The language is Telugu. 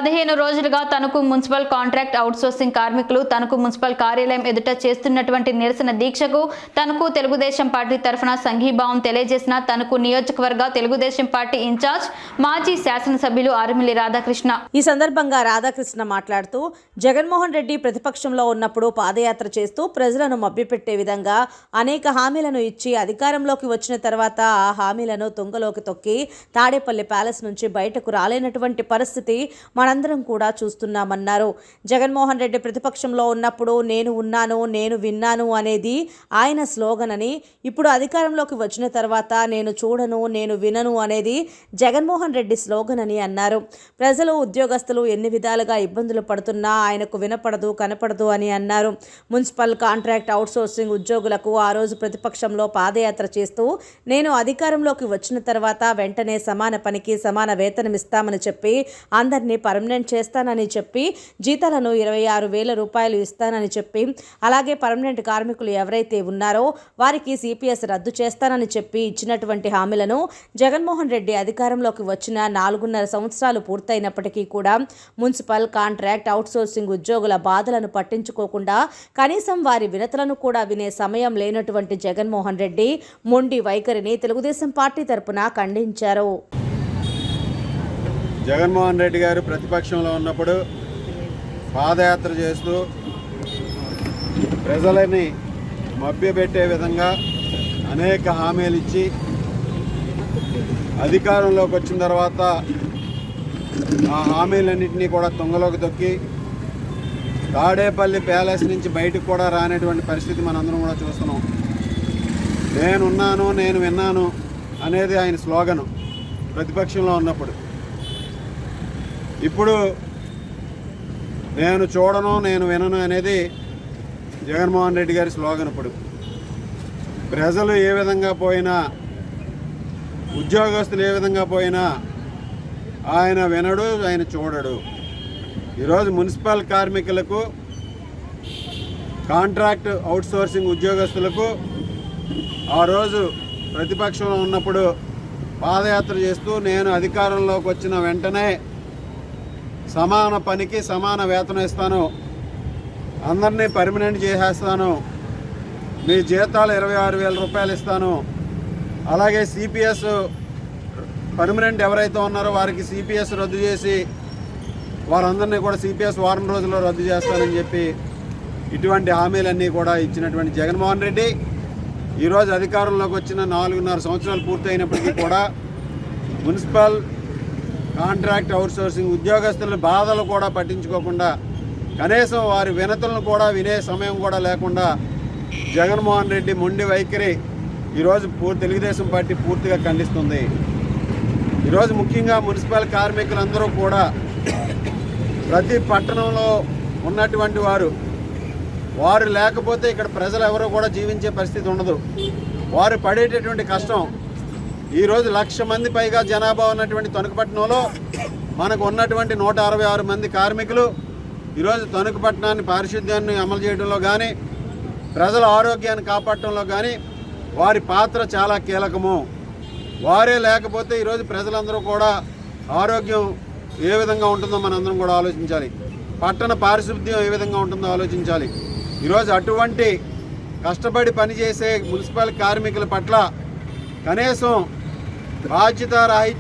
15 రోజులుగా తణుకు మున్సిపల్ కాంట్రాక్ట్ అవుట్సోర్సింగ్ కార్మికులు తణుకు మున్సిపల్ కార్యాలయం ఎదుట చేస్తున్నటువంటి నిరసన దీక్షకు తణుకు తెలుగుదేశం పార్టీ తరఫున సంఘీభావం తెలియజేసిన తణుకు నియోజకవర్గ తెలుగుదేశం పార్టీ ఇన్ఛార్జ్ మాజీ శాసనసభ్యులు ఆర్మిల్లి రాధాకృష్ణ. ఈ సందర్భంగా రాధాకృష్ణ మాట్లాడుతూ జగన్మోహన్ రెడ్డి ప్రతిపక్షంలో ఉన్నప్పుడు పాదయాత్ర చేస్తూ ప్రజలను మభ్యపెట్టే విధంగా అనేక హామీలను ఇచ్చి అధికారంలోకి వచ్చిన తర్వాత ఆ హామీలను తుంగలోకి తొక్కి తాడేపల్లి ప్యాలెస్ నుంచి బయటకు రాలేనటువంటి పరిస్థితి మనందరం కూడా చూస్తున్నామన్నారు. జగన్మోహన్ రెడ్డి ప్రతిపక్షంలో ఉన్నప్పుడు నేను ఉన్నాను, నేను విన్నాను అనేది ఆయన స్లోగన్ అని, ఇప్పుడు అధికారంలోకి వచ్చిన తర్వాత నేను చూడను, నేను వినను అనేది జగన్మోహన్ రెడ్డి స్లోగన్ అని అన్నారు. ప్రజలు, ఉద్యోగస్తులు ఎన్ని విధాలుగా ఇబ్బందులు పడుతున్నా ఆయనకు వినపడదు, కనపడదు అని అన్నారు. మున్సిపల్ కాంట్రాక్ట్ అవుట్సోర్సింగ్ ఉద్యోగులకు ఆ రోజు ప్రతిపక్షంలో పాదయాత్ర చేస్తూ నేను అధికారంలోకి వచ్చిన తర్వాత వెంటనే సమాన పనికి సమాన వేతనం ఇస్తామని చెప్పి అందరినీ పర్మనెంట్ చేస్తానని చెప్పి జీతాలను 26,000 రూపాయలు ఇస్తానని చెప్పి, అలాగే పర్మనెంట్ కార్మికులు ఎవరైతే ఉన్నారో వారికి సిపిఎస్ రద్దు చేస్తానని చెప్పి ఇచ్చినటువంటి హామీలను జగన్మోహన్ రెడ్డి అధికారంలోకి వచ్చిన 4.5 సంవత్సరాలు పూర్తయినప్పటికీ కూడా మున్సిపల్ కాంట్రాక్ట్ అవుట్సోర్సింగ్ ఉద్యోగుల బాధలను పట్టించుకోకుండా కనీసం వారి వినతులను కూడా వినే సమయం లేనటువంటి జగన్మోహన్ రెడ్డి మొండి వైఖరిని తెలుగుదేశం పార్టీ తరపున ఖండించారు. జగన్మోహన్ రెడ్డి గారు ప్రతిపక్షంలో ఉన్నప్పుడు పాదయాత్ర చేస్తూ ప్రజలని మభ్యపెట్టే విధంగా అనేక హామీలు ఇచ్చి అధికారంలోకి వచ్చిన తర్వాత ఆ హామీలన్నింటినీ కూడా తుంగలోకి తొక్కి తాడేపల్లి ప్యాలెస్ నుంచి బయటకు కూడా రానటువంటి పరిస్థితి మనందరం కూడా చూస్తున్నాం. నేనున్నాను, నేను విన్నాను అనేది ఆయన స్లోగను ప్రతిపక్షంలో ఉన్నప్పుడు. ఇప్పుడు నేను చూడను, నేను వినను అనేది జగన్మోహన్ రెడ్డి గారి స్లోగన్. ఇప్పుడు ప్రజలు ఏ విధంగా పోయినా, ఉద్యోగస్తులు ఏ విధంగా పోయినా ఆయన వినడు, ఆయన చూడడు. ఈరోజు మున్సిపల్ కార్మికులకు, కాంట్రాక్ట్ అవుట్సోర్సింగ్ ఉద్యోగస్తులకు ఆ రోజు ప్రతిపక్షంలో ఉన్నప్పుడు పాదయాత్ర చేస్తూ నేను అధికారంలోకి వచ్చిన వెంటనే సమాన పనికి సమాన వేతనం ఇస్తాను, అందరినీ పర్మనెంట్ చేసేస్తాను, మీ జీతాలు 26,000 రూపాయలు ఇస్తాను, అలాగే సిపిఎస్ పర్మనెంట్ ఎవరైతే ఉన్నారో వారికి సిపిఎస్ రద్దు చేసి వారందరినీ కూడా సిపిఎస్ వారం రోజుల్లో రద్దు చేస్తానని చెప్పి ఇటువంటి హామీలన్నీ కూడా ఇచ్చినటువంటి జగన్మోహన్ రెడ్డి ఈరోజు అధికారంలోకి వచ్చిన 4.5 సంవత్సరాలు పూర్తయినప్పటికీ కూడా మున్సిపల్ కాంట్రాక్ట్ అవుట్సోర్సింగ్ ఉద్యోగస్తుల బాధలు కూడా పట్టించుకోకుండా, కనీసం వారి వినతులను కూడా వినే సమయం కూడా లేకుండా జగన్మోహన్ రెడ్డి మొండి వైఖరి ఈరోజు తెలుగుదేశం పార్టీ పూర్తిగా ఖండిస్తుంది. ఈరోజు ముఖ్యంగా మున్సిపల్ కార్మికులందరూ కూడా ప్రతి పట్టణంలో ఉన్నటువంటి వారు లేకపోతే ఇక్కడ ప్రజలు ఎవరో కూడా జీవించే పరిస్థితి ఉండదు. వారు పడేటటువంటి కష్టం, ఈరోజు 1,00,000 మంది పైగా జనాభా ఉన్నటువంటి తణుకు పట్టణంలో మనకు ఉన్నటువంటి 166 మంది కార్మికులు ఈరోజు తణుకు పట్టణాన్ని పారిశుద్ధ్యాన్ని అమలు చేయడంలో కానీ, ప్రజల ఆరోగ్యాన్ని కాపాడటంలో కానీ వారి పాత్ర చాలా కీలకము. వారే లేకపోతే ఈరోజు ప్రజలందరూ కూడా ఆరోగ్యం ఏ విధంగా ఉంటుందో మనందరం కూడా ఆలోచించాలి. పట్టణ పారిశుద్ధ్యం ఏ విధంగా ఉంటుందో ఆలోచించాలి. ఈరోజు అటువంటి కష్టపడి పనిచేసే మున్సిపల్ కార్మికుల పట్ల కనీసం బాధ్యతారాహిత్యం